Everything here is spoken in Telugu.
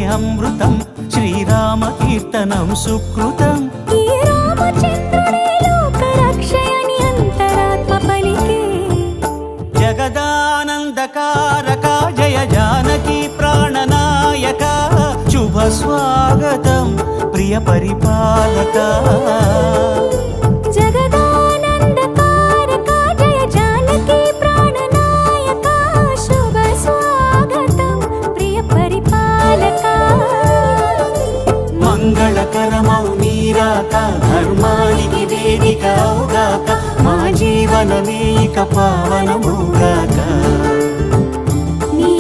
స్నేహమృతం శ్రీరామకీర్తనం సుకృతం ఈ రామచంద్రుడే లోకరక్షయని అంతరాత్మ పలికే జగదానందకారక జయ జానకి ప్రాణనాయక శుభ స్వాగతం ప్రియ పరిపాలక జగదానందకారక జయ జానకి ప్రాణనాయక శుభ స్వాగతం ప్రియ పరిపాలక మంగళకరమౌ నీరాక ధర్మానికి వేదిక అవుగాక మా జీవనమే ఇక పావనముగాక నీ